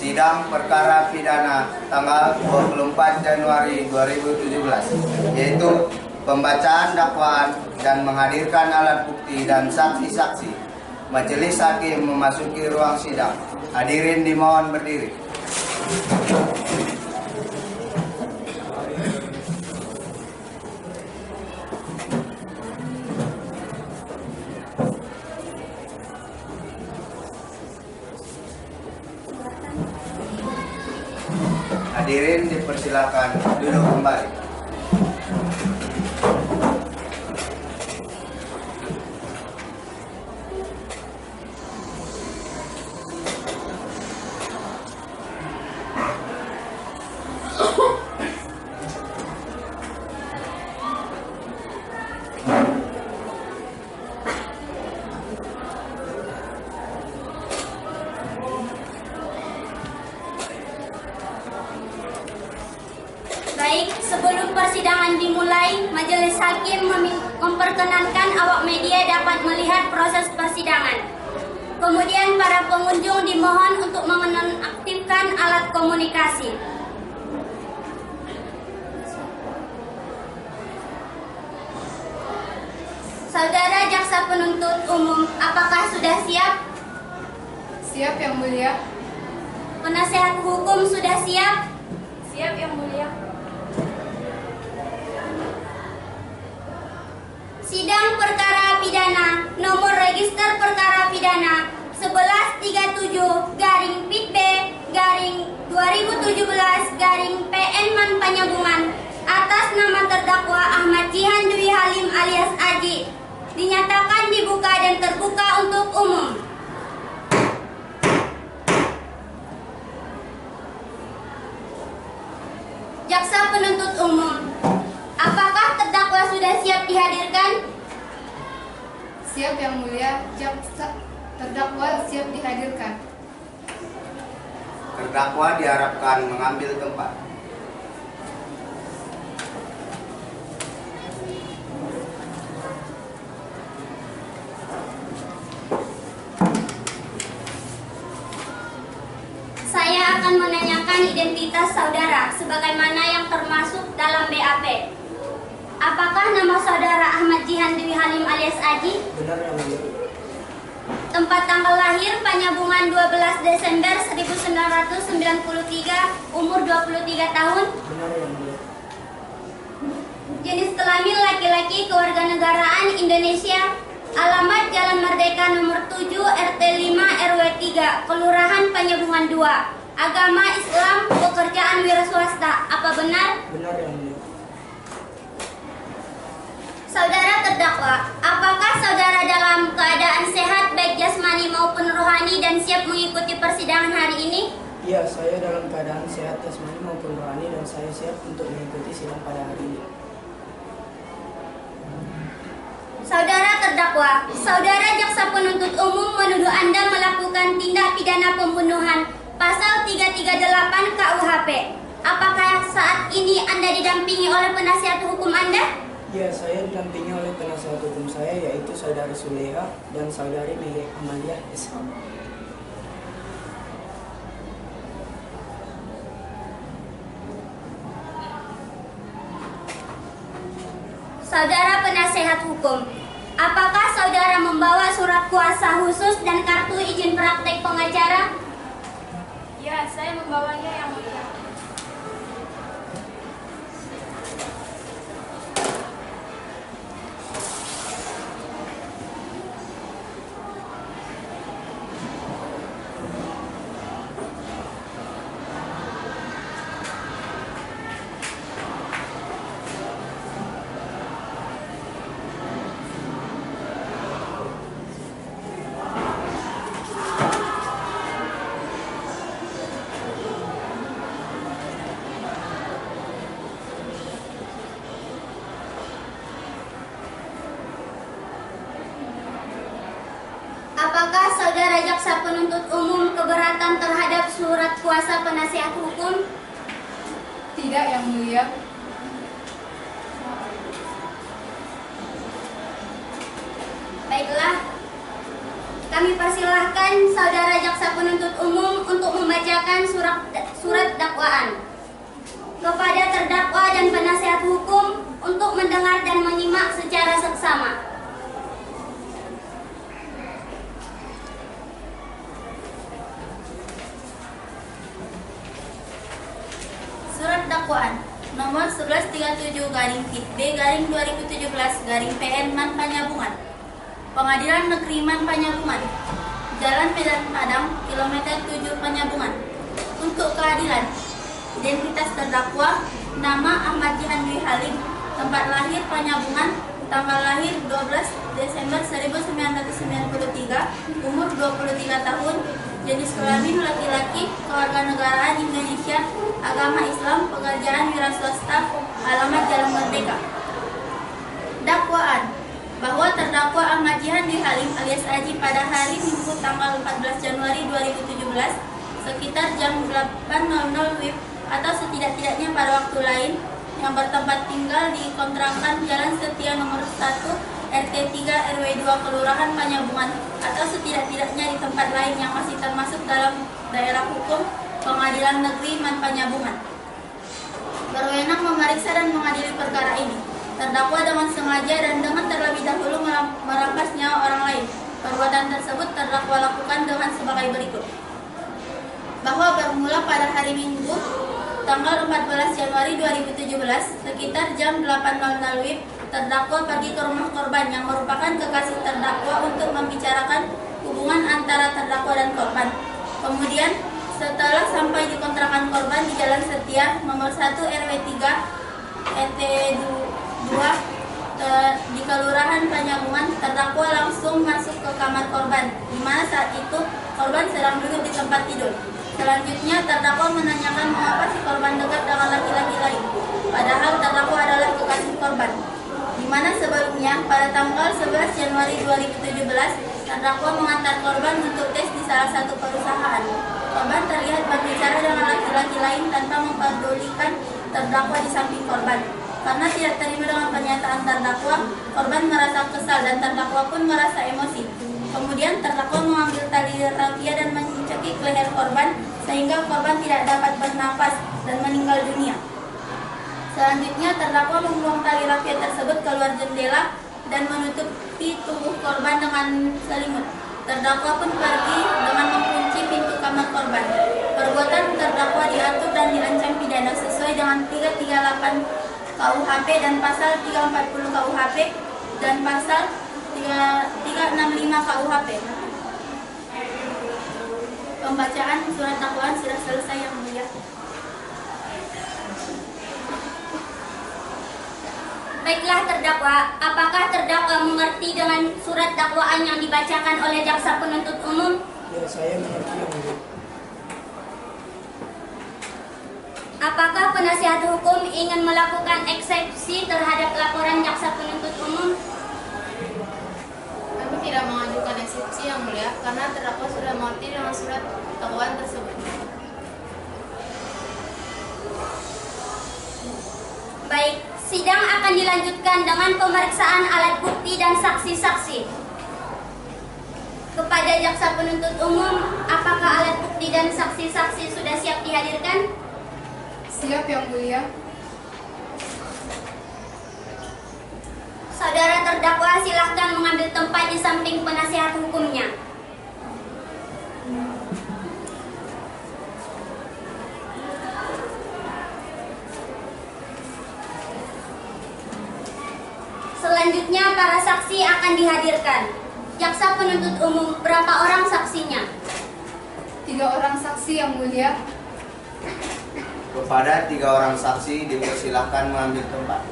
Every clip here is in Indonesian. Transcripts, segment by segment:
sidang perkara pidana tanggal 24 Januari 2017, yaitu pembacaan dakwaan dan menghadirkan alat bukti dan saksi-saksi. Majelis hakim memasuki ruang sidang. Hadirin dimohon berdiri. Hadirin dipersilakan duduk kembali. Baik, sebelum persidangan dimulai, majelis hakim memperkenankan awak media dapat melihat proses persidangan. Kemudian para pengunjung dimohon untuk menonaktifkan alat komunikasi. Saudara Jaksa Penuntut Umum, apakah sudah siap? Siap, Yang Mulia. Penasehat hukum sudah siap? Siap, Yang Mulia. Sidang perkara pidana nomor register perkara pidana 1137/PIB/2017/PN Panyabungan atas nama terdakwa Ahmad Jihan Dwi Halim alias Aji dinyatakan dibuka dan terbuka untuk umum. Jaksa Penuntut Umum, apakah terdakwa sudah siap dihadirkan? Siap, Yang Mulia. Terdakwa siap dihadirkan. Terdakwa diharapkan mengambil tempat. Saya akan menanyakan identitas saudara sebagaimana yang termasuk dalam BAP. Apakah nama saudara Ahmad Jihan Dwi Halim alias Aji? Benar, Yang Mulia. Tempat tanggal lahir Panyabungan 12 Desember 1993, umur 23 tahun. Benar, Yang Mulia. Jenis kelamin laki-laki, kewarganegaraan Indonesia. Alamat Jalan Merdeka nomor 7 RT 5 RW 3, Kelurahan Panyabungan 2. Agama Islam, pekerjaan wira swasta. Apa benar? Benar, Yang Mulia. Saudara terdakwa, apakah saudara dalam keadaan sehat baik jasmani maupun rohani dan siap mengikuti persidangan hari ini? Iya, saya dalam keadaan sehat jasmani maupun rohani dan saya siap untuk mengikuti sidang pada hari ini. Saudara terdakwa, saudara Jaksa Penuntut Umum menuduh Anda melakukan tindak pidana pembunuhan pasal 338 KUHP. Apakah saat ini Anda didampingi oleh penasihat hukum Anda? Iya, saya didampingi oleh penasihat hukum saya yaitu Saudari Suleha dan Saudari Mary Amalia SH. Saudara penasehat hukum, apakah saudara membawa surat kuasa khusus dan kartu izin praktek pengacara? Ya, saya membawanya, Yang Mulia. Apakah saudara Jaksa Penuntut Umum keberatan terhadap surat kuasa penasihat hukum? Tidak, Yang Mulia. Baiklah, Kami persilahkan Saudara Jaksa Penuntut Umum untuk membacakan surat dakwaan kepada terdakwa dan penasihat hukum untuk mendengar dan menyimak secara seksama. Surat dakwaan nomor 1137-B/2017-PN Man Panyabungan, Pengadilan Negeri Man Panyabungan, Jalan Medan Padang, kilometer 7 Panyabungan. Untuk keadilan, identitas terdakwa: nama Ahmad Jihan Dwi Halim, tempat lahir Panyabungan, tanggal lahir 12 Desember 1993, umur 23 tahun, jenis kelamin laki-laki, kewarganegaraan Indonesia, agama Islam, pekerjaan wira swasta, alamat Jalan Merdeka. Dakwaan: bahwa terdakwa Ahmad Jihan Dwi Halim alias Aji pada hari Minggu tanggal 14 Januari 2017 sekitar jam 8.00 WIB atau setidak-tidaknya pada waktu lain yang bertempat tinggal di kontrakan Jalan Setia nomor 1 RT 3 RW 2 Kelurahan Panyabungan atau setidak-tidaknya di tempat lain yang masih termasuk dalam daerah hukum Pengadilan Negeri Man Panyabungan, berwenang memeriksa dan mengadili perkara ini. Terdakwa dengan sengaja dan dengan terlebih dahulu merampas nyawa orang lain. Perbuatan tersebut terdakwa lakukan dengan sebagai berikut: bahwa bermula pada hari Minggu tanggal 14 Januari 2017 sekitar jam 8.00 WIB, terdakwa pergi ke rumah korban yang merupakan kekasih terdakwa untuk membicarakan hubungan antara terdakwa dan korban. Kemudian setelah sampai di kontrakan korban di Jalan Setia nomor 1 RW 3 RT 2 di Kelurahan Panyabungan, terdakwa langsung masuk ke kamar korban, di mana saat itu korban sedang duduk di tempat tidur. Selanjutnya terdakwa menanyakan mengapa si korban dekat dengan laki-laki lain, padahal terdakwa adalah kekasih korban, di mana sebelumnya pada tanggal 11 Januari 2017 terdakwa mengantar korban untuk tes di salah satu perusahaan. Korban terlihat berbicara dengan laki-laki lain tanpa memperdulikan terdakwa di samping korban. Karena tidak terima dengan pernyataan terdakwa, korban merasa kesal dan terdakwa pun merasa emosi. Kemudian terdakwa mengambil tali rafia dan mencekik leher korban sehingga korban tidak dapat bernapas dan meninggal dunia. Selanjutnya terdakwa membuang tali rafia tersebut keluar jendela dan menutupi tubuh korban dengan selimut. Terdakwa pun pergi dengan mengunci pintu kamar korban. Perbuatan terdakwa diatur dan diancam pidana sesuai dengan 338 KUHP dan pasal 340 KUHP dan pasal 365 KUHP. Pembacaan surat dakwaan sudah selesai, Yang Mulia. Baiklah terdakwa, apakah terdakwa mengerti dengan surat dakwaan yang dibacakan oleh jaksa penuntut umum? Ya, saya mengerti, Yang Mulia. Apakah penasihat hukum ingin melakukan eksepsi terhadap laporan jaksa penuntut umum? Kami tidak mengajukan eksepsi, Yang Mulia, karena terdakwa sudah mengerti dengan surat dakwaan tersebut. Baik, sidang akan dilanjutkan dengan pemeriksaan alat bukti dan saksi-saksi. Kepada jaksa penuntut umum, apakah alat bukti dan saksi-saksi sudah siap dihadirkan? Siap, Yang Mulia. Saudara terdakwa silahkan mengambil tempat di samping penasihat hukumnya. Selanjutnya para saksi akan dihadirkan. Jaksa penuntut umum, berapa orang saksinya? 3 orang saksi, Yang Mulia. Kepada 3 orang saksi dipersilahkan mengambil tempat.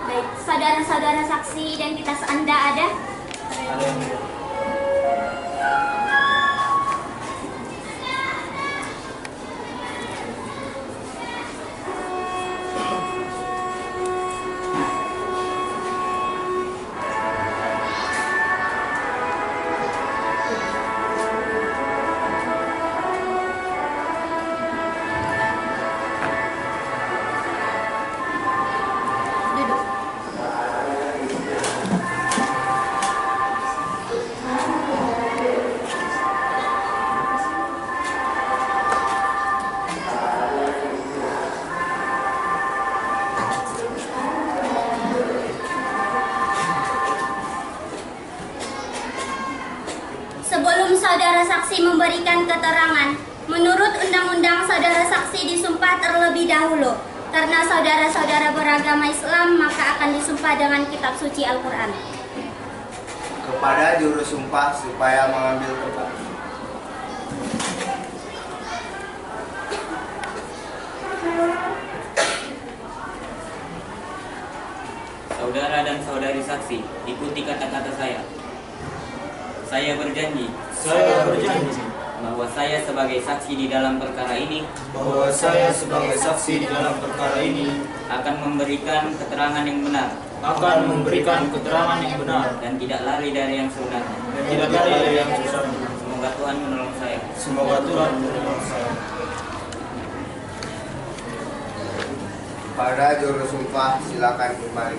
Baik, saudara-saudara saksi, identitas Anda ada? sebelum saudara saksi memberikan keterangan, menurut undang-undang saudara saksi disumpah terlebih dahulu. Karena saudara-saudara beragama Islam, maka akan disumpah dengan kitab suci Al-Quran. Kepada juru sumpah supaya mengambil tempat. Saudara dan saudari saksi, ikuti kata-kata saya. Saya berjanji bahwa saya sebagai saksi di dalam perkara ini akan memberikan keterangan yang benar dan tidak lari dari yang sebenarnya. Semoga Tuhan menolong saya. Pada juru sumpah silakan kembali.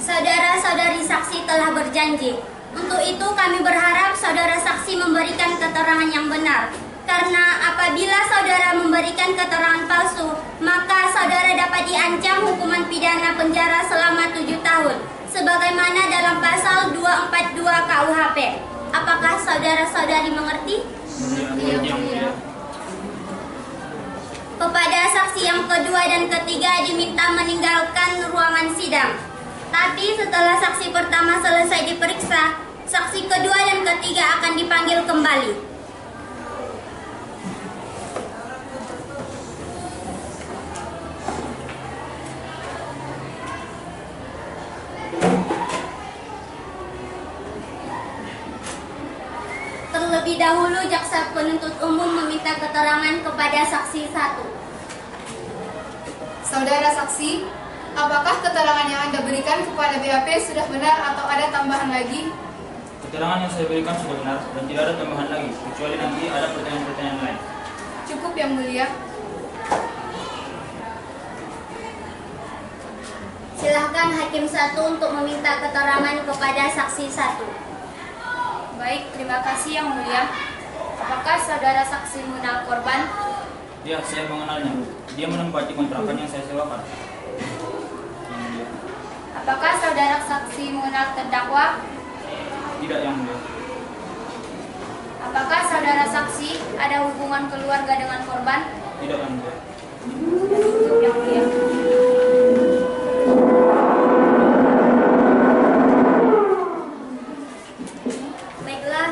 Saudara-saudari saksi telah berjanji. Untuk itu kami berharap saudara saksi memberikan keterangan yang benar. Karena apabila saudara memberikan keterangan palsu, maka saudara dapat diancam hukuman pidana penjara selama 7 tahun. Sebagaimana dalam pasal 242 KUHP. Apakah saudara-saudari mengerti? Kepada saksi yang kedua dan ketiga diminta meninggalkan ruangan sidang. Tapi setelah saksi pertama selesai diperiksa, saksi kedua dan ketiga akan dipanggil kembali. Terlebih dahulu jaksa penuntut umum meminta keterangan kepada saksi 1. Saudara saksi, apakah keterangan yang Anda berikan kepada BAP sudah benar atau ada tambahan lagi? Keterangan yang saya berikan sudah benar dan tidak ada tambahan lagi, kecuali nanti ada pertanyaan-pertanyaan lain. Cukup yang mulia. Silahkan Hakim 1 untuk meminta keterangan kepada saksi 1. Baik, terima kasih yang mulia. Apakah saudara saksi mengenal korban? Ya, saya mengenalnya. Dia menempati kontrakan yang saya sewakan. Apakah saudara saksi mengenal terdakwa? Tidak, yang mulia. Apakah saudara saksi ada hubungan keluarga dengan korban? Tidak, yang mulia. Yang mulia. Baiklah,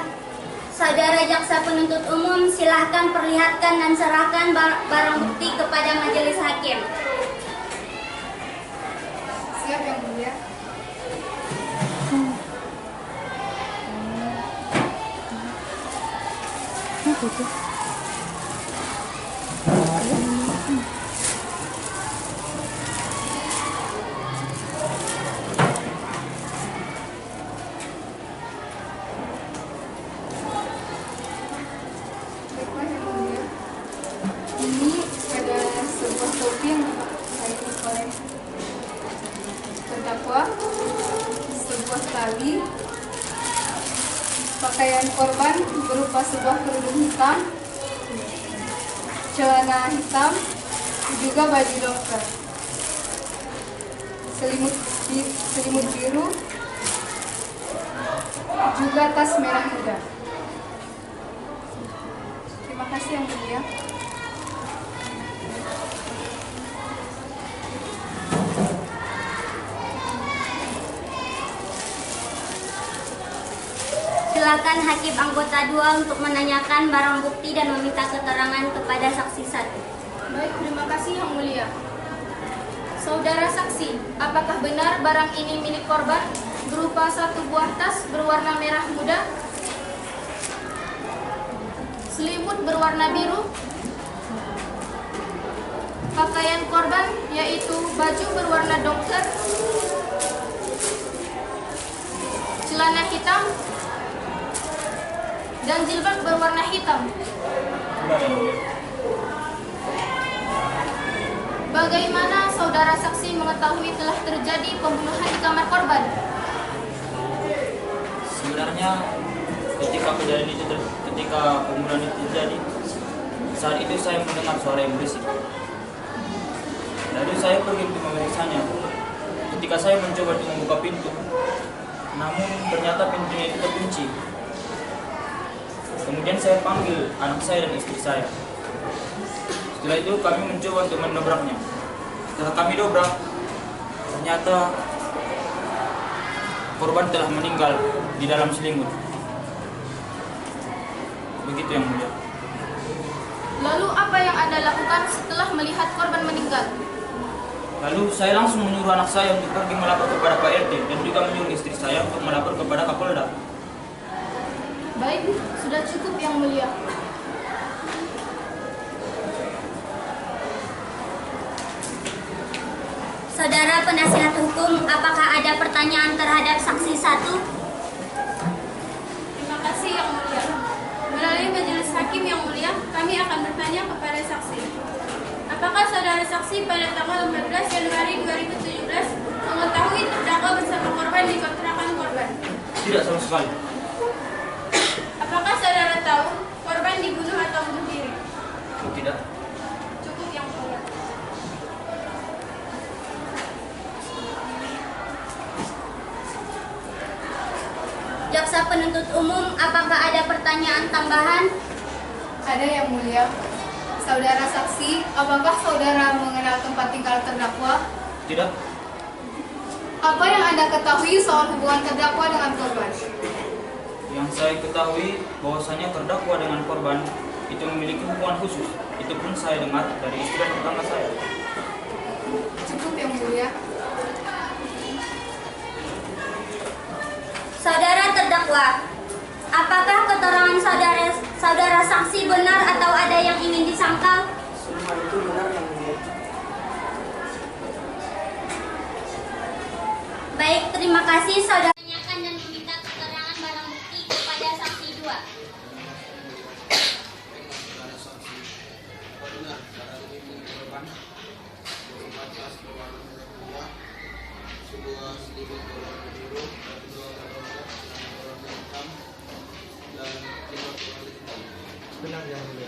saudara jaksa penuntut umum, silahkan perlihatkan dan serahkan barang bukti kepada majelis hakim. Siap yang mulia. Baiklah yang mulia. Ini adalah sebuah kopi yang dipakai oleh terdakwa, sebuah tali, pakaian korban berupa sebuah kerudung hitam, celana hitam, juga baju dokter, selimut biru, juga tas merah muda. Terima kasih yang mulia. Silakan hakim anggota 2 untuk menanyakan barang bukti dan meminta keterangan kepada saksi 1. Baik, terima kasih yang mulia. Saudara saksi, apakah benar barang ini milik korban berupa satu buah tas berwarna merah muda, selimut berwarna biru, pakaian korban yaitu baju berwarna dokter, celana hitam, dan jilbab berwarna hitam? Tidak, yang mulia. Bagaimana saudara saksi mengetahui telah terjadi pembunuhan di kamar korban? Sebenarnya ketika pembunuhan itu terjadi, saat itu saya mendengar suara yang berisik. Lalu saya pergi untuk memeriksanya. ketika saya mencoba untuk membuka pintu, namun ternyata pintunya itu terkunci. Kemudian saya panggil anak saya dan istri saya. Setelah itu kami mencoba untuk mendobraknya. Setelah kami dobrak, ternyata korban telah meninggal di dalam selimut. Begitu yang mulia. Lalu apa yang Anda lakukan setelah melihat korban meninggal? Lalu saya langsung menyuruh anak saya untuk pergi melapor kepada Pak RT dan juga menyuruh istri saya untuk melapor kepada Kapolda. Baik, sudah cukup yang mulia. Saudara penasihat hukum, apakah ada pertanyaan terhadap saksi 1? Terima kasih yang mulia. Melalui majelis hakim yang mulia, kami akan bertanya kepada saksi. Apakah saudara saksi pada tanggal 14 Januari 2017 mengetahui terdakwa bersama korban di kontrakan korban? Tidak sama sekali. Apakah saudara tahu korban dibunuh atau bunuh diri? Tidak. Cukup yang mulia. Jaksa penuntut umum, apakah ada pertanyaan tambahan? Ada yang mulia. Saudara saksi, apakah saudara mengenal tempat tinggal terdakwa? Tidak. Apa yang Anda ketahui soal hubungan terdakwa dengan korban? Yang saya ketahui bahwasanya terdakwa dengan korban itu memiliki hubungan khusus. Itu pun saya dengar dari istri dan tetangga saya. Cukup yang mulia. Saudara terdakwa, apakah keterangan saudara saksi benar atau ada yang ingin disangkal? Semua itu benar yang mulia. Baik, terima kasih saudara. Tanyakan dan meminta keterangan barang bukti kepada saksi 2. Benar yang mulia.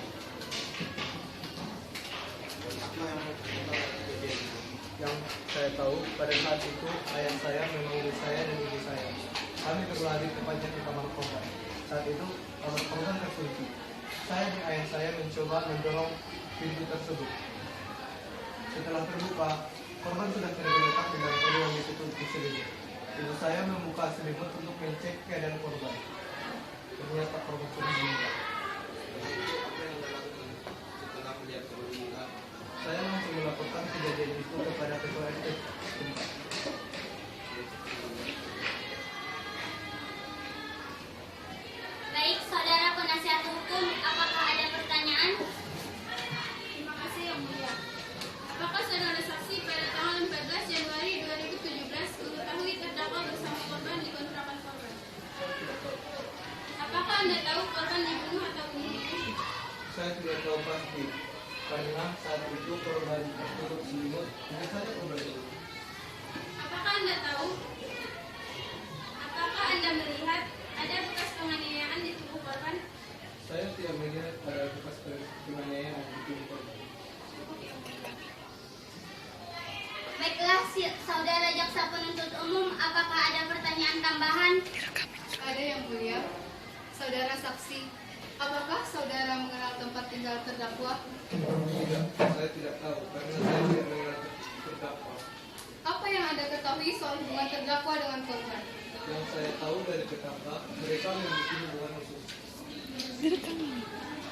Yang saya tahu pada saat itu ayah saya memanggil saya dan ibu saya. Kami berlari tepatnya ke kamar korban. Saat itu kamar korban terkunci. Saya dan ayah saya mencoba mendorong pintu tersebut. Setelah terbuka, korban sudah tergeletak dengan kayu yang ditutup selimut. Ibu saya membuka selimut untuk mengecek keadaan korban. Ternyata korban sudah meninggal. Saya langsung melaporkan kejadian itu kepada ketua RT setempat. Baik, saudara penasihat hukum, apakah ada pertanyaan? Terima kasih yang mulia. Apakah saudara saksi pada tanggal 14 Januari 2017 mengetahui terdakwa bersama korban di kontrakan korban? Apakah Anda tahu korban dibunuh atau bunuh diri? Saya tidak tahu pasti karena saat itu korban tertutup selimut hanya saja korban itu. Apakah Anda tahu? Apakah Anda melihat ada bekas penganiayaan di tubuh korban? Saya tidak melihat ada bekas penganiayaan di tubuh korban. Baiklah, saudara jaksa penuntut umum, apakah ada pertanyaan tambahan? Ada yang mulia. Saudara saksi, apakah saudara mengenal tempat tinggal terdakwa? Tidak, saya tidak tahu karena saya tidak mengenal terdakwa. Apa yang Anda ketahui soal hubungan terdakwa dengan korban? Yang saya tahu dari tetangga, mereka memiliki hubungan khusus.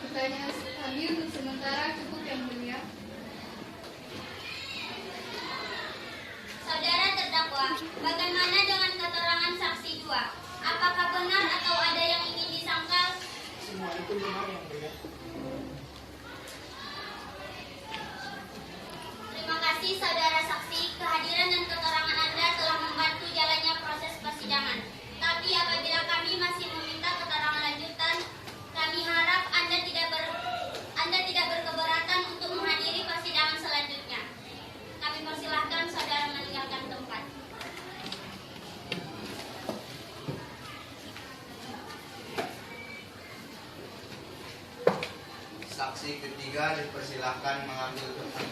Pertanyaan kami untuk sementara cukup yang mulia. Saudara terdakwa, bagaimana dengan keterangan saksi 2? Apakah benar atau ada yang ingin disangkal? Semua itu benar yang mulia. Terima kasih saudara saksi, kehadiran dan keterangan Anda telah membantu jalannya proses persidangan. Tapi apabila kami masih meminta keterangan lanjutan, kami harap Anda tidak berkeberatan untuk menghadiri persidangan selanjutnya. Kami persilahkan saudara meninggalkan tempat. Saksi ketiga dipersilahkan mengambil tempat.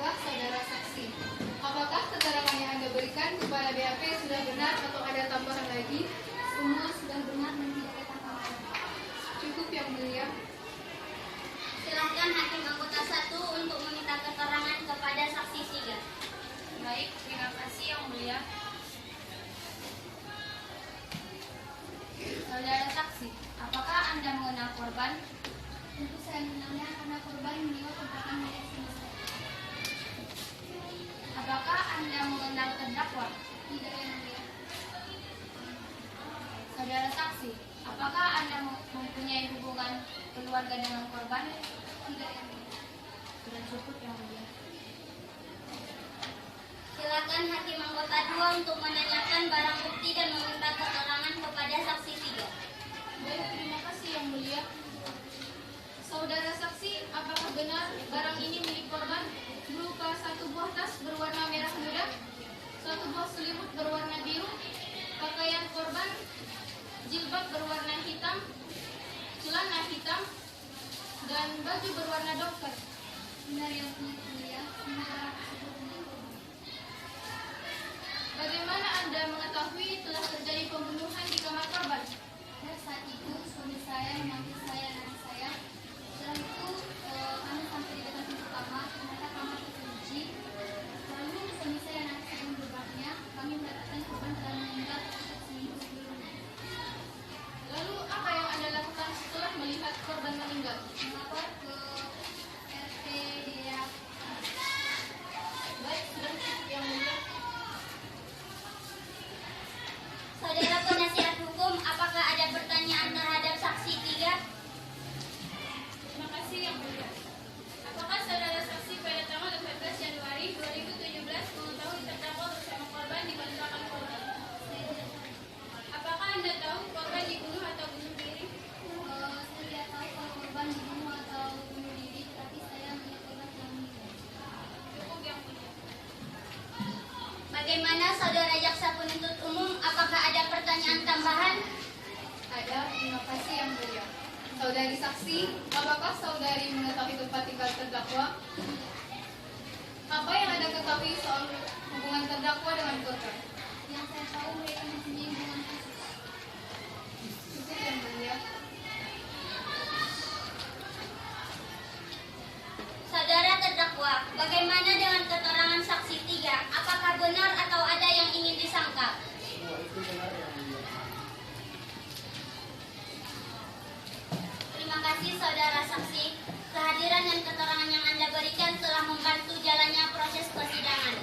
Baiklah, saudara saksi. Apakah keterangan yang Anda berikan kepada BAP sudah benar atau ada tambahan lagi? Semua sudah benar dan tidak ada tambahan. Cukup yang mulia. Silakan Hakim Anggota 1 untuk meminta keterangan kepada saksi 3. Baik, terima kasih yang mulia. Saudara saksi, apakah Anda mengenal korban? Tentu saya mengenalnya karena korban menyewa kontrakan milik saya. Apakah Anda mengenal terdakwa? Tidak, yang mulia. Saudara saksi, apakah Anda mempunyai hubungan keluarga dengan korban? Tidak, yang mulia. Sudah cukup, yang mulia. Silakan Hakim Anggota 2 untuk menanyakan barang bukti dan meminta keterangan kepada saksi 3. Baik, terima kasih yang mulia. Saudara saksi, apakah benar barang ini milik korban berupa satu buah tas berwarna merah muda, satu buah selimut berwarna biru, pakaian korban, jilbab berwarna hitam, celana hitam, dan baju berwarna dompet? Benar, yang mulia. Semua barang tersebut milik korban. Bagaimana Anda mengetahui telah terjadi pembunuhan di kamar korban? Dan saat itu suami saya memanggil saya dan anak saya. Setelah itu kami sampai di dekat pintu kamar, ternyata kamar terkunci. Lalu suami saya dan anak saya berbaknya, kami mendapatkan korban telah meninggal seminggu sebelumnya. Lalu apa yang Anda lakukan setelah melihat korban meninggal? Melapor ke RT di daerah. Baik, sudah cukup yang mulia. Saudara penasihat hukum, apakah ada pertanyaan terhadap saksi 3? Terima kasih yang mulia. Apakah saudara saksi pada tanggal 18 Januari 2017 mengetahui terdakwa bersama korban di kontrakan korban? Apakah Anda tahu korban dibunuh atau bunuh diri? Saya tidak tahu kalau korban dibunuh atau bunuh diri, tetapi saya melihat korban telah meninggal. Cukup yang mulia. Bagaimana saudara jaksa penuntut umum? Apakah ada pertanyaan tambahan? Ada, terima kasih yang mulia. Saudari saksi, apakah saudari mengetahui tempat tinggal terdakwa? Apa yang Anda ketahui soal hubungan terdakwa dengan korban? Yang saya tahu mereka mempunyai hubungan khusus. Cukup yang mulia. Saudara terdakwa, bagaimana dengan keterangan saksi 3? Apakah benar atau ada yang ingin disangkal? Semua itu benar yang mulia. Terima kasih saudara saksi. Kehadiran dan keterangan yang Anda berikan telah membantu jalannya proses persidangan.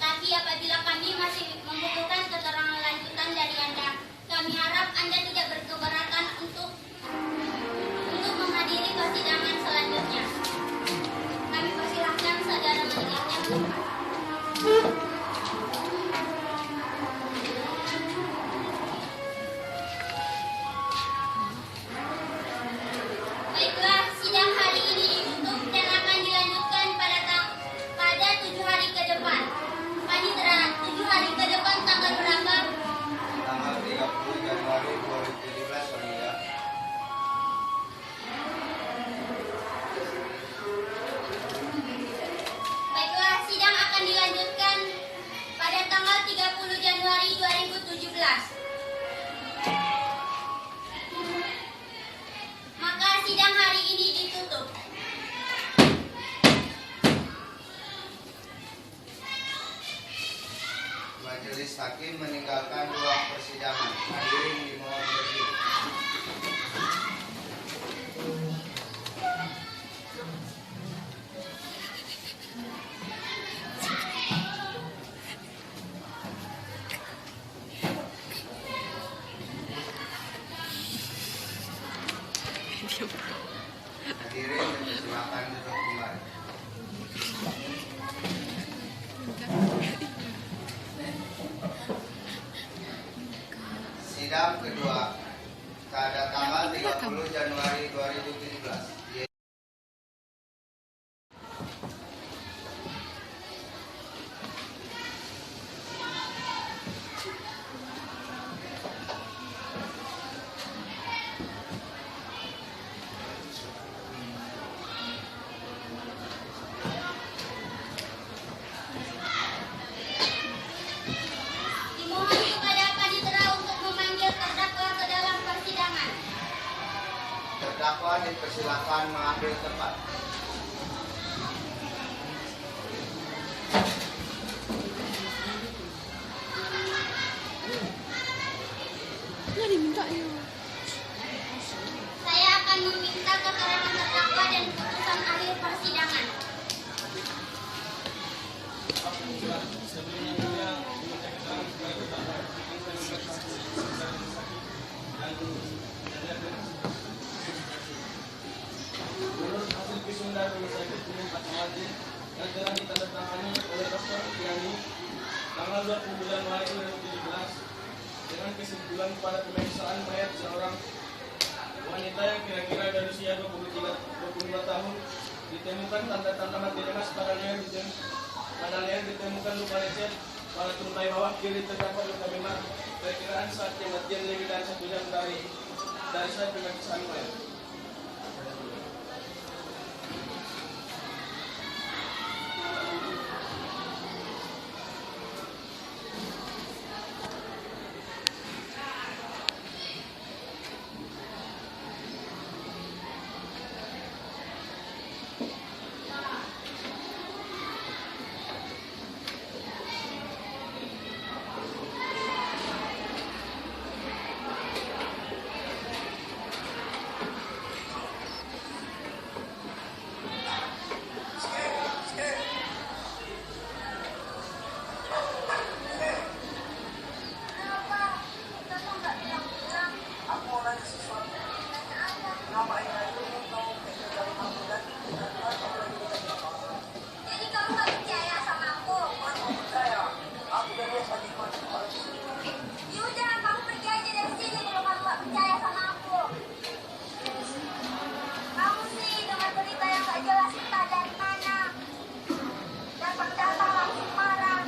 Tapi apabila kami masih membutuhkan keterangan lanjutan dari Anda, kami harap Anda tidak berkeberatan untuk menghadiri persidangan selanjutnya. Kami persilahkan saudara mendengarnya. Baiklah, sidang hari ini ditutup dan akan dilanjutkan pada 7 hari ke depan. Panitera, 7 hari ke depan tanggal berapa? Tanggal 30 Januari 2017, Sonia. Baiklah, sidang akan dilanjutkan pada tanggal 30 Januari 2017. Maka sidang hari ini ditutup. Majelis hakim meninggalkan ruang persidangan. Hadirin dimohon berdiri. Hadirin silakan duduk kembali. Sidang kedua pada tanggal 30 Januari 2017. silakan mengambil tempat. Saya akan meminta keterangan terdakwa dan putusan akhir persidangan. Menurut hasil visum rumah sakit umum Fatmawati yang telah ditandatangani oleh Dr. Fiani tanggal 20 Januari 2017 dengan kesimpulan pada pemeriksaan mayat seorang wanita yang kira-kira dari usia 22 tahun ditemukan tanda-tanda mati lemas pada leher ditemukan luka lecet pada tungkai bawah kiri terdapat luka memar. Perkiraan saat kematian lebih dari 1 jam dari saat pemeriksaan mayat. Jadi kamu gak percaya sama aku? Yaudah, kamu pergi aja dari sini kalau kamu gak percaya sama aku. Kamu sih dengar berita yang gak jelas entah dari mana. Datang-datang langsung marah.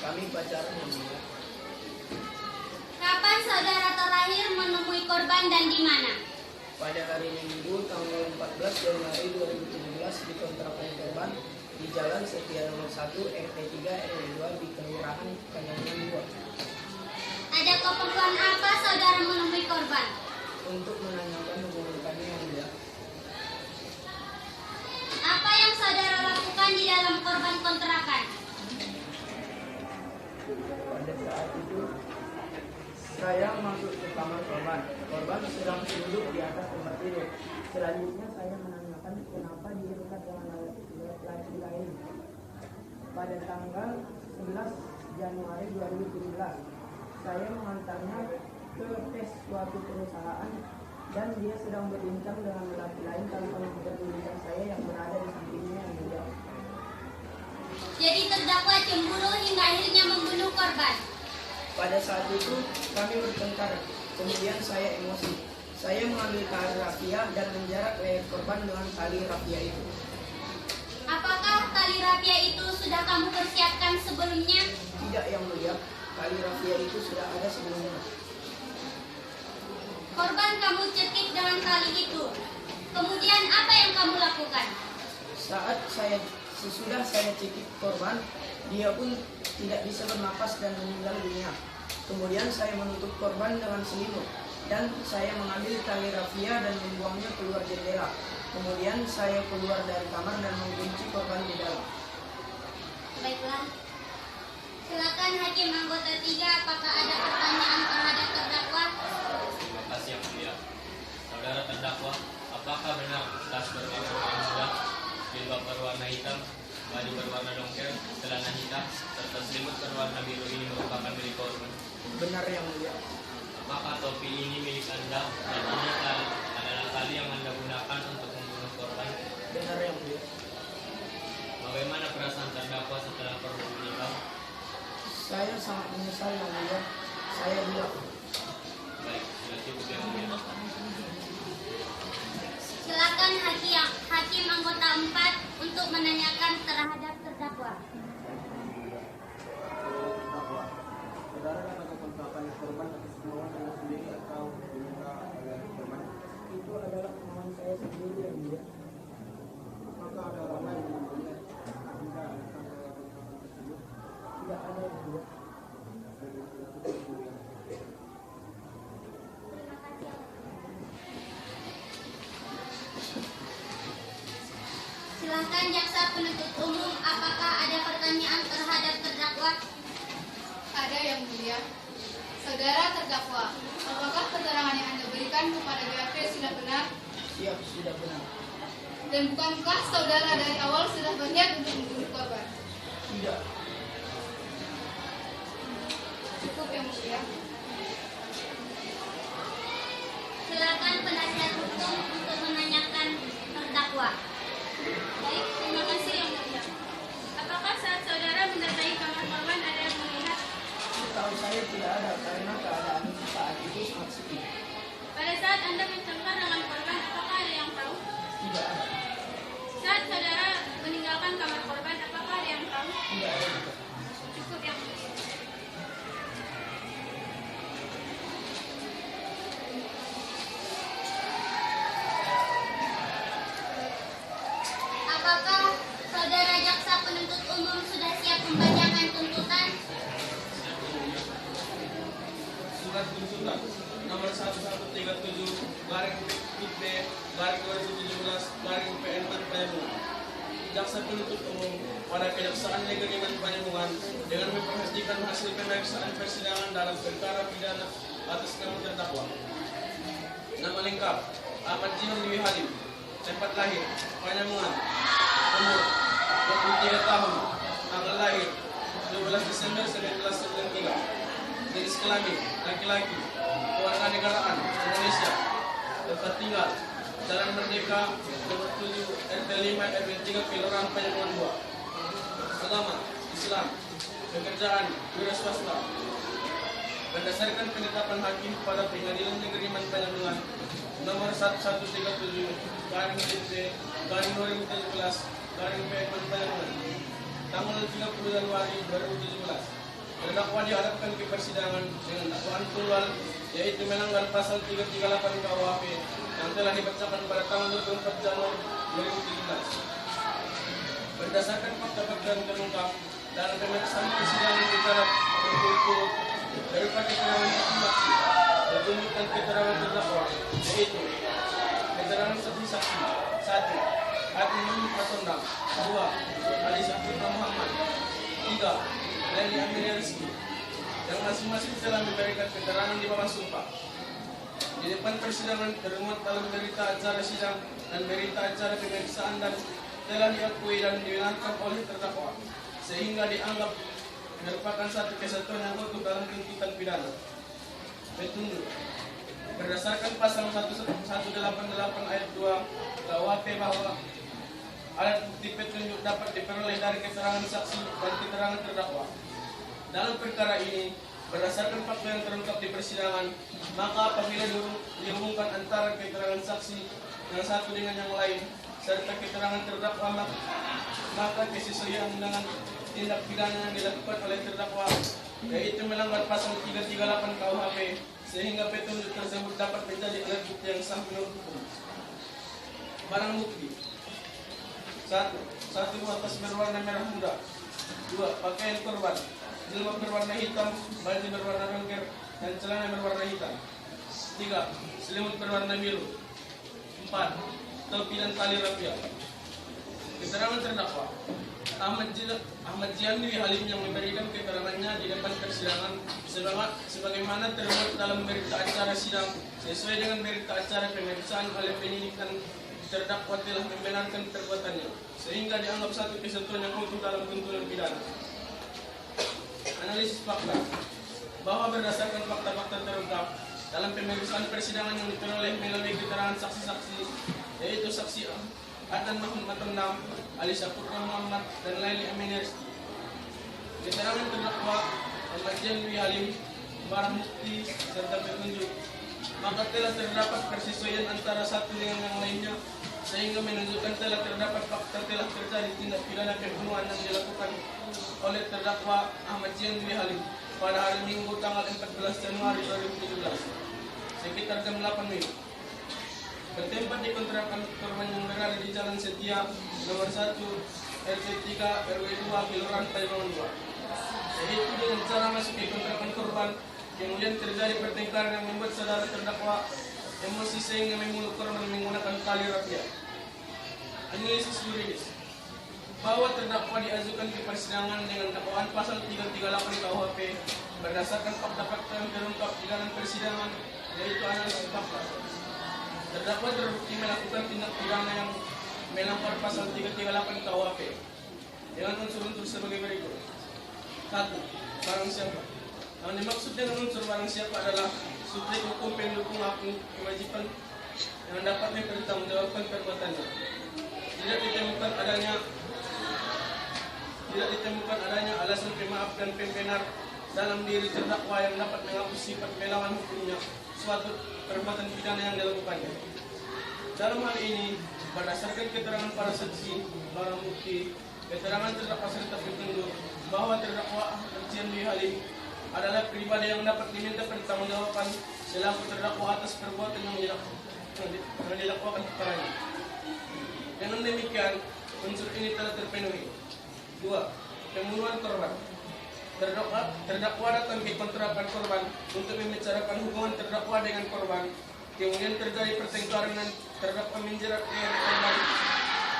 Kami pacaran yang mulia. Kapan saudara terakhir menemui korban dan di mana? Pada hari Minggu tanggal 14 Januari 2017 di kontrakan korban di Jalan Setia nomor 1 RT 3 RW 2 di Kelurahan Kandangan 2 Ada keperluan apa saudara menemui korban? untuk menanyakan hubungan kami yang mulia. Apa yang saudara lakukan di dalam korban kontrakan? Pada saat itu saya masuk ke kamar korban. Korban sedang duduk di atas tempat tidur. Selanjutnya saya menanyakan kenapa dia dekat dengan laki lain. Pada tanggal 11 Januari 2017 saya mengantarnya ke tes suatu perusahaan dan dia sedang berbincang dengan laki lain tanpa memperdulikan saya yang berada di sampingnya yang mulia. Jadi terdakwa cemburu hingga akhirnya membunuh korban. Pada saat itu kami bertengkar, kemudian saya emosi. Saya mengambil tali rafia dan menjarak leher korban dengan tali rafia itu. Apakah tali rafia itu sudah kamu persiapkan sebelumnya? Tidak yang mulia, tali rafia itu sudah ada sebelumnya. Korban kamu cekik dengan tali itu. Kemudian apa yang kamu lakukan? Sesudah saya cekik korban, dia pun tidak bisa bernapas dan meninggal dunia. Kemudian saya menutup korban dengan selimut dan saya mengambil tali rafia dan membuangnya keluar jendela. Kemudian saya keluar dari kamar dan mengunci korban di dalam. Baiklah. Silakan Hakim anggota 3, apakah ada pertanyaan terhadap terdakwa? Terima kasih yang mulia. Saudara terdakwa, apakah benar tas berwarna muda, jilbab berwarna hitam, baju berwarna dongker, celana hitam, serta selimut berwarna biru ini merupakan milik korban? Benar yang mulia. Apakah topi ini milik Anda dan ini adalah tali yang Anda gunakan untuk membunuh korban? Benar yang mulia. Bagaimana perasaan terdakwa setelah korban meninggal? Saya sangat menyesal yang mulia. Saya bilang. Baik, sudah cukup yang mulia. Silakan Hakim anggota 4 untuk menanyakan terhadap terdakwa. Saudara dan atau kontrakan korban atas kemauan Anda sendiri atau diminta oleh korban? Itu adalah kemauan saya sendiri yang mulia. Maka ada orang lain yang melihat Anda akan kontrakan tersebut? Tidak ada yang mulia. Silakan jaksa penuntut umum, apakah ada pertanyaan terhadap terdakwa? Ada yang mulia. Saudara terdakwa, apakah keterangan yang Anda berikan kepada BAP sudah benar? Siap, sudah benar. Dan bukankah saudara dari awal sudah berniat untuk membunuh korban? Tidak. Cukup yang mulia. Silakan penasihat hukum untuk menanyakan terdakwa. Baik, terima kasih yang mulia. Apakah saat saudara mendatangi kamar korban ada yang melihat? Setahu saya tidak ada karena keadaan saat itu sangat sepi. Pada saat Anda bertengkar dengan korban, apakah ada yang tahu? Tidak ada. Saat saudara meninggalkan kamar korban, apakah ada yang tahu? Tidak ada juga. Cukup yang mulia. Apakah saudara jaksa penuntut umum sudah siap membacakan tuntutan? Surat tuntutan nomor 1137 garing B garing 2017 garing PN4 Palembang. Jaksa penuntut umum pada Kejaksaan Negeri Palembang dengan memperhatikan hasil pemeriksaan persidangan dalam perkara pidana atas nama terdakwa. Nama lengkap Ahmad Jihan Dewi Halim. Tempat lahir Palembang. Umur 23 tahun. Tanggal lahir 12 Desember 1993. Jenis kelamin laki-laki. Kewarganegaraan Indonesia. Tempat tinggal Jalan Merdeka nomor 7 RT 5 RW 3 Kelurahan Palembang 2. Agama Islam. Pekerjaan wira swasta. Berdasarkan penetapan hakim pada Pengadilan Negeri Palembang nomor 1137 garing DP garing 2017 garing PN Palembang tanggal 30 Januari 2017 terdakwa dihadapkan ke persidangan dengan dakwaan tunggal, yaitu melanggar pasal 338 KUHP yang telah dibacakan pada tanggal 24 Januari 2017. Berdasarkan fakta-fakta yang terungkap dalam pemeriksaan persidangan terhadap berturut-turut berupa keterangan saksi-saksi dan tuntutan keterangan terdakwa, yaitu keterangan saksi-saksi: 1. Hati Muhammad Patondang, 2. Ali Syafruddin Muhammad, 3. Leli Amelia Rizky, yang masing-masing telah memberikan keterangan di bawah sumpah. Di depan persidangan termuat dalam berita acara sidang dan berita acara pemeriksaan dan telah diakui dan dibenarkan oleh terdakwa, sehingga dianggap merupakan satu kesatuan yang utuh dalam tuntutan pidana. Petunjuk: berdasarkan pasal 188 ayat 2 KUHP bahwa alat bukti petunjuk dapat diperoleh dari keterangan saksi dan keterangan terdakwa. Dalam perkara ini, berdasarkan fakta yang terungkap di persidangan, maka apabila dihubungkan antara keterangan saksi yang satu dengan yang lain serta keterangan terdakwa, maka kesesuaian dengan tindak pidana yang dilakukan oleh terdakwa, yaitu melanggar pasal 338 KUHP, sehingga petunjuk tersebut dapat menjadi alat bukti yang sah menurut hukum. Barang bukti: 1. Satu atas berwarna merah muda. 2. Pakaian korban: jilbab berwarna hitam, baju berwarna rengger, dan celana berwarna hitam. 3. Selimut berwarna biru. 4. Topi dan tali rapia. Keterangan terdakwa: Ahmad Jian Dwi Halim yang memberikan keterangannya di depan persidangan sebagaimana termuat dalam berita acara sidang sesuai dengan berita acara pemeriksaan oleh penyidik, dan terdakwa telah membenarkan perbuatannya, sehingga dianggap satu kesatuan yang utuh dalam tuntutan pidana. Analisis fakta: bahwa berdasarkan fakta-fakta terungkap dalam pemeriksaan persidangan yang diperoleh melalui keterangan saksi-saksi, yaitu saksi Adnan Muhammad Patondang, Ali Syafruddin Muhammad, dan Leli Amelia Rizky, keterangan terdakwa Ahmad Jian Dwi Halim, barang bukti serta petunjuk, maka telah terdapat persesuaian antara satu dengan yang lainnya, sehingga menunjukkan telah terdapat fakta telah terjadi tindak pidana pembunuhan yang dilakukan oleh terdakwa Ahmad Jian Dwi Halim pada hari Minggu tanggal 14 Januari 2017 sekitar jam 8 WIB, bertempat di kontrakan korban yang berada di Jalan Setia nomor 1 RT 3 RW 2 Kelurahan Taibangan 2, yaitu dengan cara masuk ke kontrakan korban. Kemudian terjadi pertengkaran yang membuat saudara terdakwa emosi sehingga membunuh korban menggunakan tali rapia. Analisis yuridis: bahwa terdakwa diajukan ke persidangan dengan dakwaan pasal 338 KUHP berdasarkan fakta-fakta yang terungkap di dalam persidangan, yaitu analisis fakta. Terdakwa terbukti melakukan tindak pidana yang melanggar pasal 338 KUHP dengan unsur-unsur sebagai berikut. 1. Barang siapa. Yang dimaksud dengan unsur barang siapa adalah subjek hukum pendukung hak kewajiban yang dapat mempertanggungjawabkan perbuatannya. Tidak ditemukan adanya alasan pemaaf dan pembenar dalam diri terdakwa yang dapat menghapus sifat melawan hukumnya suatu perbuatan pidana yang dilakukannya. Dalam hal ini, berdasarkan keterangan para saksi, barang bukti, keterangan terdakwa serta petunjuk bahwa terdakwa Ahmad Jian Dwi Halim adalah pribadi yang dapat diminta pertanggungjawaban selaku terdakwa atas perbuatan yang dilakukan kepadanya. Dengan demikian, unsur ini telah terpenuhi. 2. Pembunuhan korban. Terdakwa datang ke kontrakan korban untuk membicarakan hubungan terdakwa dengan korban. Kemudian terjadi pertengkaran dan terdakwa menjerat leher korban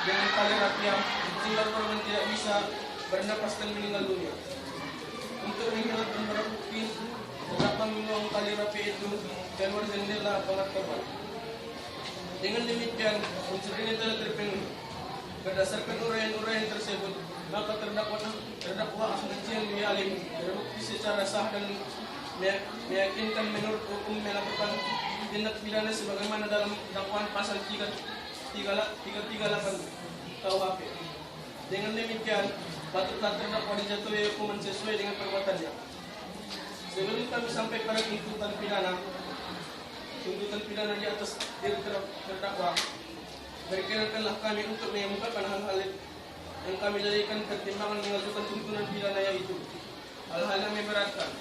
dengan tali rapia sehingga korban tidak bisa bernapas dan meninggal dunia. Untuk menghilangkan barang bukti, terdakwa membuang tali rapia itu keluar jendela kamar korban. Dengan demikian, unsur ini telah terpenuhi. Berdasarkan uraian-uraian tersebut, maka terdakwa Ahmad Jian Dwi Halim terbukti secara sah dan meyakinkan menurut hukum melakukan tindak pidana sebagaimana dalam dakwaan pasal 338 KUHP. Dengan demikian, patutlah terdakwa dijatuhi hukuman sesuai dengan perbuatannya. Sebelum kami sampai pada tuntutan pidana di atas diri terdakwa, berkenankanlah kami untuk mengemukakan hal-hal yang kami jadikan pertimbangan mengajukan tuntutan pidana yaitu: Hal-hal yang memberatkan.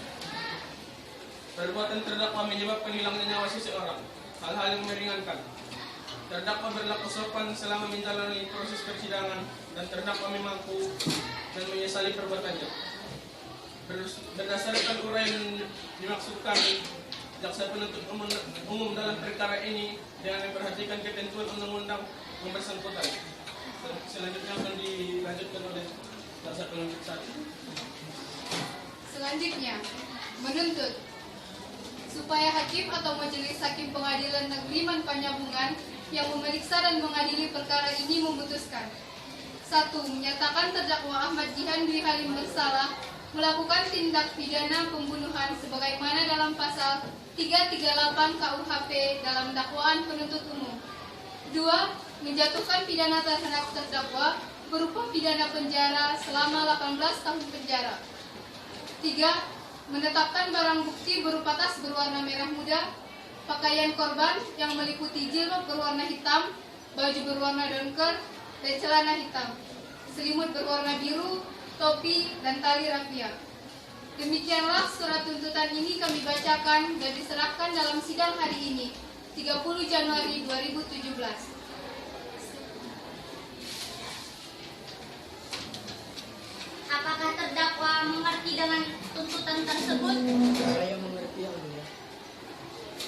Perbuatan terdakwa menyebabkan hilangnya nyawa seseorang. Hal-hal yang meringankan. Terdakwa berlaku sopan selama menjalani proses persidangan dan terdakwa memangku dan menyesali perbuatannya. Berdasarkan uraian dimaksudkan jaksa penuntut umum dalam perkara ini dengan memperhatikan ketentuan undang-undang yang bersangkutan. Selanjutnya akan dilanjutkan oleh jaksa penuntut satu. Selanjutnya, menuntut supaya hakim atau majelis hakim pengadilan negeri Panjabungan yang memeriksa dan mengadili perkara ini memutuskan: 1. Menyatakan terdakwa Ahmad Jihan Dwi Halim bersalah melakukan tindak pidana pembunuhan sebagaimana dalam pasal 338 KUHP dalam dakwaan penuntut umum. 2. Menjatuhkan pidana terhadap terdakwa berupa pidana penjara selama 18 tahun penjara. 3. Menetapkan barang bukti berupa tas berwarna merah muda, pakaian korban yang meliputi jilbab berwarna hitam, baju berwarna donker, dan celana hitam, selimut berwarna biru, topi, dan tali rafia. Demikianlah surat tuntutan ini kami bacakan dan diserahkan dalam sidang hari ini, 30 Januari 2017. Apakah terdakwa mengerti dengan tuntutan tersebut? Saya mengerti yang mulia.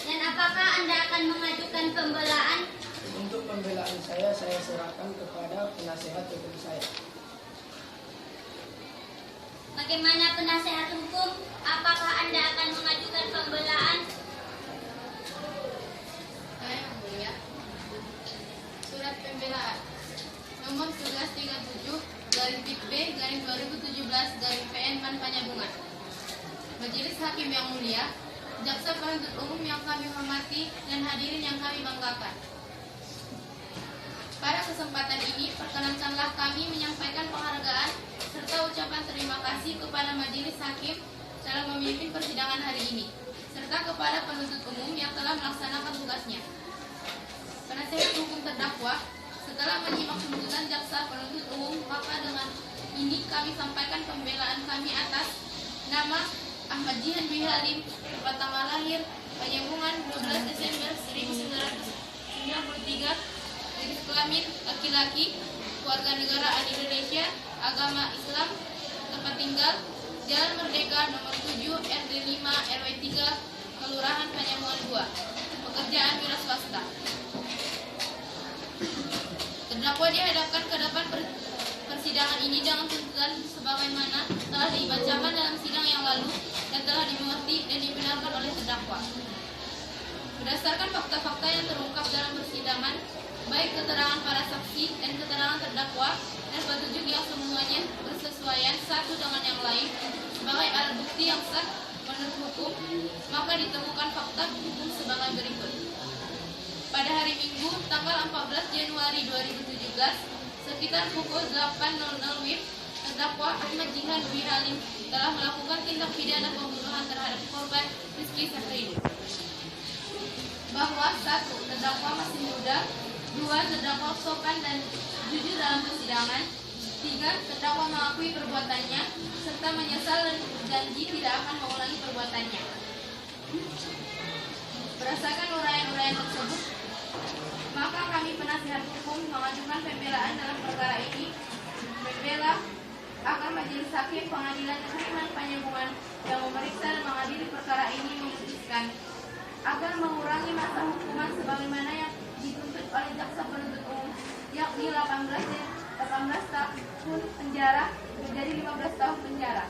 Dan apakah Anda akan mengajukan pembelaan? Untuk pembelaan saya serahkan kepada penasehat hukum saya. Bagaimana penasehat hukum? Apakah Anda akan mengajukan pembelaan? Saya yang mulia. Surat pembelaan nomor 1137/B/2017/PN Panjabungan. Majelis Hakim yang mulia, jaksa penuntut umum yang kami hormati dan hadirin yang kami banggakan. Pada kesempatan ini, perkenankanlah kami menyampaikan penghargaan serta ucapan terima kasih kepada Majelis Hakim dalam memimpin persidangan hari ini, serta kepada penuntut umum yang telah melaksanakan tugasnya. Penasehat hukum terdakwa, setelah menyimak tuntutan jaksa penuntut umum, maka dengan ini kami sampaikan pembelaan kami atas nama Ahmad Jihan Dwi Halim, tempat tanggal lahir Panjabungan 12 Desember 1993, jenis kelamin laki-laki, warga negaraan Indonesia, agama Islam, tempat tinggal Jalan Merdeka nomor 7 RT 5 RW 3 Kelurahan Panjabungan 2, pekerjaan wira swasta. Terdakwa dihadapkan ke depan persidangan ini dengan tuntutan sebagaimana telah dibacakan dalam sidang yang lalu dan telah dimengerti dan dibenarkan oleh terdakwa. Berdasarkan fakta-fakta yang terungkap dalam persidangan, baik keterangan para saksi dan keterangan terdakwa dan petunjuk yang semuanya bersesuaian satu dengan yang lain sebagai alat bukti yang sah menurut hukum, maka ditemukan fakta hukum sebagai berikut. Pada hari Minggu, tanggal 14 Januari 2017, sekitar pukul 8.00 WIB, terdakwa Ahmad Jihan Dwi Halim telah melakukan tindak pidana pembunuhan terhadap korban Rizky Safridi. Bahwa 1. Terdakwa masih muda, 2. Terdakwa sopan dan jujur dalam persidangan, 3. Terdakwa mengakui perbuatannya serta menyesal dan janji tidak akan mengulangi perbuatannya. Berdasarkan uraian-uraian tersebut, maka kami penasihat hukum mengajukan pembelaan dalam perkara ini. Pembela agar Majelis Hakim Pengadilan Negeri Panjabungan yang memeriksa dan mengadili perkara ini memutuskan agar mengurangi masa hukuman sebagaimana yang dituntut oleh jaksa penuntut umum, yakni 18 tahun penjara menjadi 15 tahun penjara.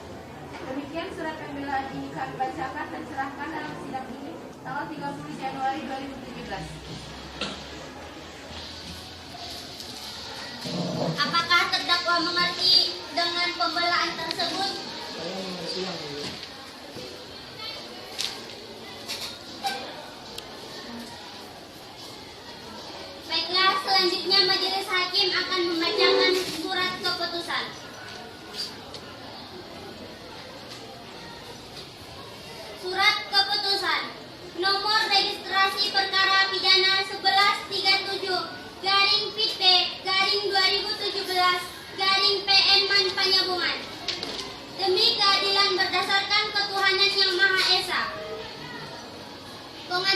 Demikian surat pembelaan ini kami bacakan dan serahkan dalam sidang ini tanggal 30 Januari 2017. Apakah terdakwa mengerti dengan pembelaan tersebut? Saya mengerti yang mulia. Baiklah, selanjutnya Majelis Hakim akan membacakan surat keputusan. Surat keputusan nomor registrasi perkara pidana 1137/PIT/2017/PN Panjabungan. Demi keadilan berdasarkan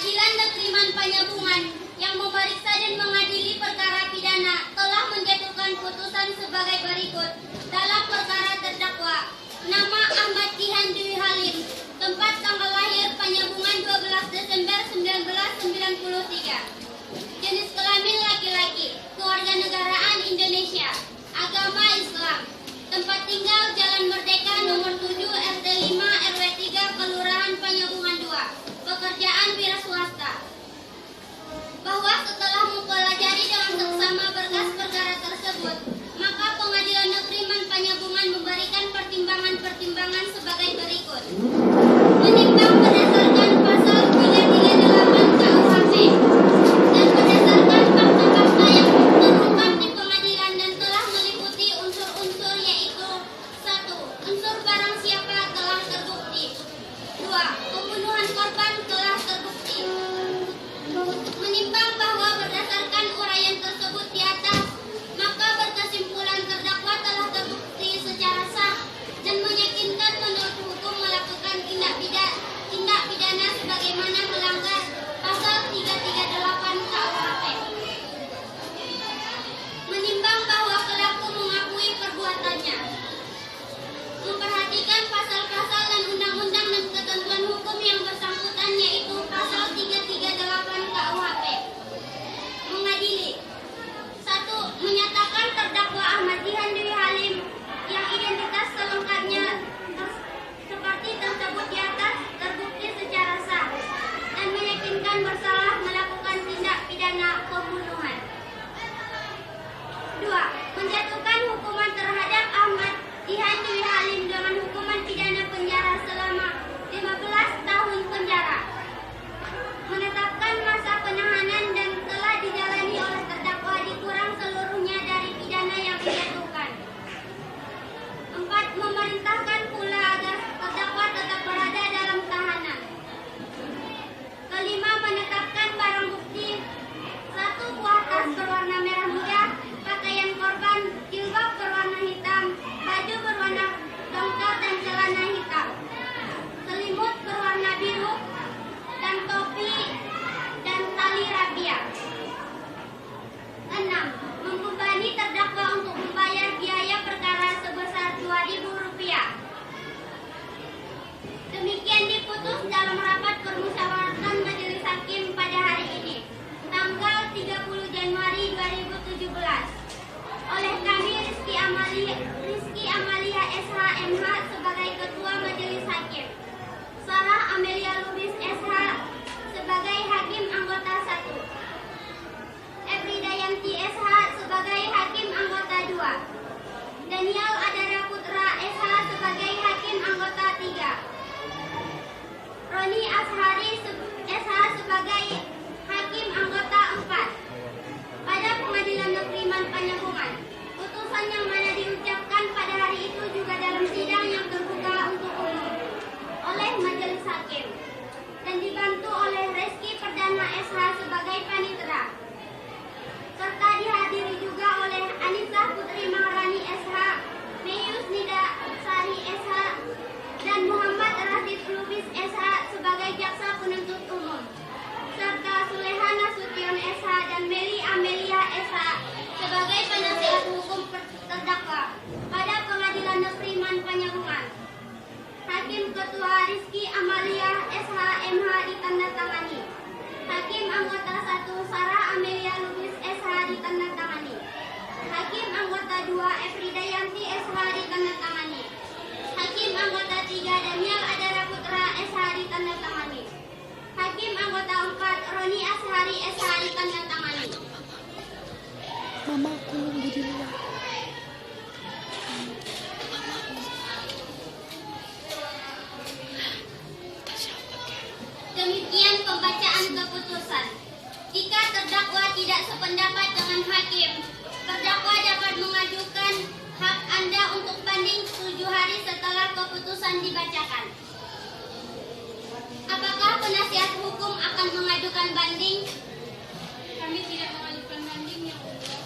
Pengadilan Negeri Panjabungan yang memeriksa dan mengadili perkara pidana telah menjatuhkan putusan sebagai berikut. Dalam perkara terdakwa, nama Ahmad Jihan Dwi Halim, tempat tanggal lahir Panjabungan 12 Desember 1993. Jenis kelamin laki-laki, kewarganegaraan Indonesia, agama Islam, tempat tinggal Jalan Merdeka nomor 7 RT 5 RW 3 Kelurahan Panjabungan 2, pekerjaan wira swasta. Bahwa setelah mempelajari dengan seksama berkas perkara tersebut, maka Pengadilan Negeri Panjabungan memberikan pertimbangan-pertimbangan sebagai berikut. Menimbang berdasarkan pasal 338 KUHP dan berdasarkan fakta-fakta yang terungkap di pengadilan dan telah meliputi unsur-unsur yaitu 1. Unsur barang siapa telah terbukti. 2. Pembunuhan korban telah terbukti. Menimbang bahwa berdasarkan uraian tersebut di atas, maka berkesimpulan terdakwa telah terbukti secara sah dan meyakinkan menurut hukum melakukan tindak pidana sebagaimana melanggar pasal 338 KUHP. Menimbang bahwa pelaku mengakui perbuatannya. Memperhatikan pasal-pasal dan undang-undang dan ketentuan hukum yang bersangkutan yaitu pasal 338 KUHP. Mengadili. 1. Menyatakan terdakwa Ahmad Jihan Dwi Halim yang identitas selengkapnya seperti tersebut di atas terbukti secara sah dan meyakinkan bersalah melakukan tindak pidana pembunuhan. 2. Menjatuhkan hukuman terhadap Ahmad Jihan Dwi Halim dengan hukuman pidana penjara selama 15 tahun penjara. Menetapkan masa penahanan dan telah dijalani oleh terdakwa dikurang seluruhnya dari pidana yang dijatuhkan. 4. Memerintahkan pula agar terdakwa tetap berada dalam tahanan. 5. Menetapkan barang bukti 1 buah tas berwarna merah muda, pakaian korban, jilbab berwarna hitam, baju berwarna dongker dan celana hitam, selimut berwarna biru, dan topi dan tali rapia. 6. Membebani terdakwa untuk membayar biaya perkara sebesar Rp2.000. Demikian diputus dalam rapat permusyawaratan Majelis Hakim pada hari ini, tanggal 30 Januari 2017, oleh kami Rizky Amalia SH MH sebagai Ketua Majelis Hakim, Sarah Amelia Lubis SH sebagai Hakim Anggota 1, Efridayanti SH sebagai Hakim Anggota 2, Daniel Adara Putra SH sebagai Hakim Anggota 3, Roni Ashari SH sebagai Hakim Anggota 4. Pada Pengadilan Negeri Panjabungan, putusan yang mana diucapkan pada hari itu juga dalam sidang yang terbuka untuk umum oleh Majelis Hakim dan dibantu oleh Reski Perdana SH sebagai panitera, serta dihadiri juga oleh Anissa Putri Maharani SH, Meyus Nida Sari SH, dan Muhammad Rashid Lubis SH sebagai jaksa penuntut umum, serta Suleha Nasution SH dan Meli Amelia SH sebagai penasihat hukum terdakwa pada Pengadilan Negeri Panjabungan. Hakim Ketua Rizky Amalia SH MH ditandatangani. Hakim Anggota 1 Sarah Amelia Lubis SH ditandatangani. Hakim Anggota 2 Efridayanti SH ditandatangani. Hakim Anggota 3 Daniel Adara Putra SH ditandatangani. Hakim Anggota 4 Roni Ashari SH ditandatangani. Mama, aku nunggu di luar. Demikian pembacaan keputusan. Jika terdakwa tidak sependapat dengan hakim, terdakwa dapat mengajukan hak Anda untuk banding 7 hari setelah keputusan dibacakan. Apakah penasihat hukum akan mengajukan banding? Kami tidak mengajukan banding yang mulia.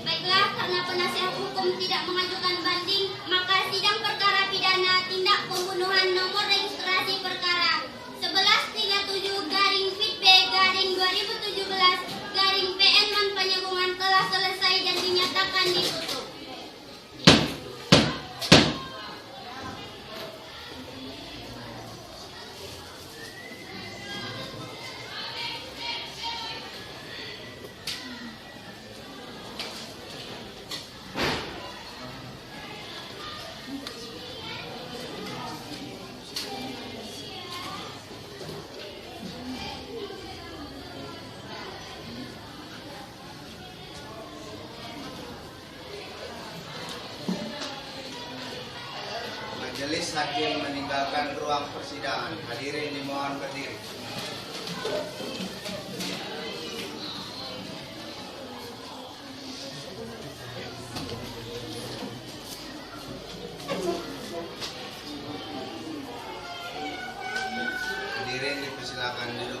Baiklah, karena penasihat hukum tidak mengajukan banding, maka sidang perkara pidana tindak pembunuhan nomor registrasi perkara 11 Majelis hakim meninggalkan ruang persidangan. Hadirin dimohon berdiri. Hadirin dipersilakan duduk.